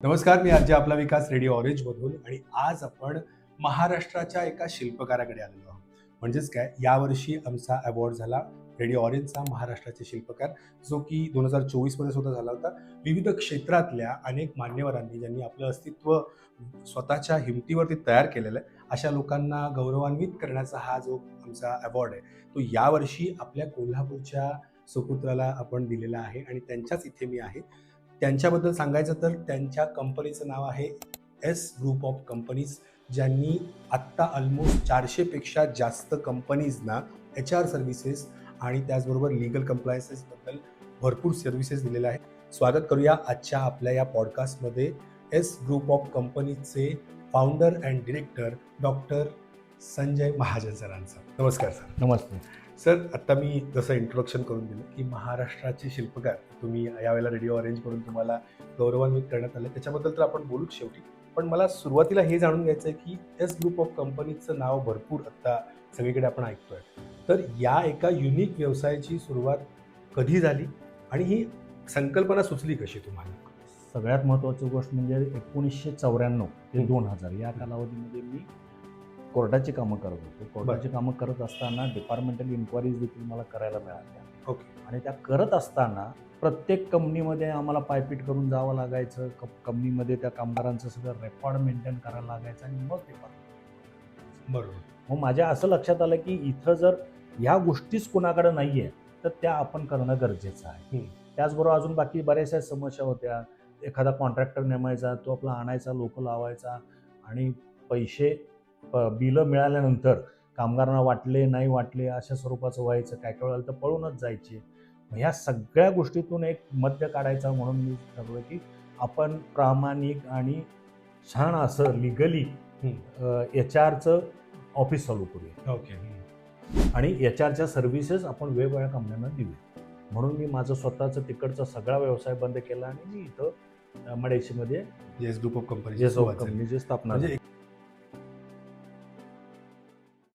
नमस्कार, मी आजी आपला विकास रेडिओ ऑरेंजमधून आणि आज आपण महाराष्ट्राच्या एका शिल्पकाराकडे आलेलो आहोत. म्हणजेच काय, यावर्षी आमचा अवॉर्ड झाला रेडिओ ऑरेंजचा महाराष्ट्राचे शिल्पकार, जो की 2024 सुद्धा झाला होता. विविध क्षेत्रातल्या अनेक मान्यवरांनी ज्यांनी आपलं अस्तित्व स्वतःच्या हिमतीवरती तयार केलेलं आहे, अशा लोकांना गौरवान्वित करण्याचा हा जो आमचा अवॉर्ड आहे, तो यावर्षी आपल्या कोल्हापूरच्या सुपुत्राला आपण दिलेला आहे आणि त्यांच्याच इथे मी आहे. त्यांच्याबद्दल सांगायचं तर त्यांच्या कंपनीचं नाव आहे एस ग्रुप ऑफ कंपनीज, ज्यांनी आत्ता ऑलमोस्ट 400पेक्षा जास्त कंपनीजना HR सर्व्हिसेस आणि त्याचबरोबर लीगल कंप्लायन्सेसबद्दल भरपूर सर्व्हिसेस दिलेल्या आहेत. स्वागत करूया आजच्या आपल्या या पॉडकास्टमध्ये एस ग्रुप ऑफ कंपनीजचे founder and director doctor Sanjay Mahajan सरांचं. नमस्कार सर. नमस्ते सर, आत्ता मी जसं इंट्रोडक्शन करून दिलं की महाराष्ट्राचे शिल्पकार तुम्ही यावेळेला रेडिओ ऑरेंज करून तुम्हाला गौरवान्वित करण्यात आलं, त्याच्याबद्दल तर आपण बोलूच शेवटी. पण मला सुरुवातीला हे जाणून घ्यायचं आहे की एस ग्रुप ऑफ कंपनीचं नाव भरपूर आत्ता सगळीकडे आपण ऐकतोय, तर या एका युनिक व्यवसायाची सुरुवात कधी झाली आणि ही संकल्पना सुचली कशी तुम्हाला? सगळ्यात महत्त्वाची गोष्ट म्हणजे 1994 ते 2000 या कालावधीमध्ये मी कोर्टाची कामं करत होतो. कोर्टाची कामं करत असताना डिपार्टमेंटल इन्क्वायरीज देखील मला करायला मिळाल्या. ओके. आणि त्या करत असताना प्रत्येक कंपनीमध्ये आम्हाला पायपीट करून जावं लागायचं. कंपनीमध्ये त्या कामगारांचं सगळं रेकॉर्ड मेंटेन करायला लागायचं आणि मग डिपार्टमेंट. बरोबर. मग माझ्या असं लक्षात आलं की इथं जर ह्या गोष्टीच कुणाकडे नाही आहे तर त्या आपण करणं गरजेचं आहे. त्याचबरोबर अजून बाकी बऱ्याचशा समस्या होत्या. एखादा कॉन्ट्रॅक्टर नेमायचा, तो आपला आणायचा, लोक लावायचा आणि पैसे बिलं मिळाल्यानंतर कामगारांना वाटले नाही वाटले अशा स्वरूपाचं व्हायचं. काय काय वेळेला तर पळूनच जायचे. ह्या सगळ्या गोष्टीतून एक मध्य काढायचा म्हणून मी ठरवलं की आपण प्रामाणिक आणि छान असं लिगली HR ऑफिस चालू करूया. ओके. आणि HRच्या सर्व्हिसेस आपण वेगवेगळ्या कंपन्यांना देऊया. म्हणून मी माझं स्वतःचं तिकडचा सगळा व्यवसाय बंद केला आणि मी इथं मडेशीमध्ये एस ग्रुप ऑफ कंपनीची स्थापना म्हणजे झाली.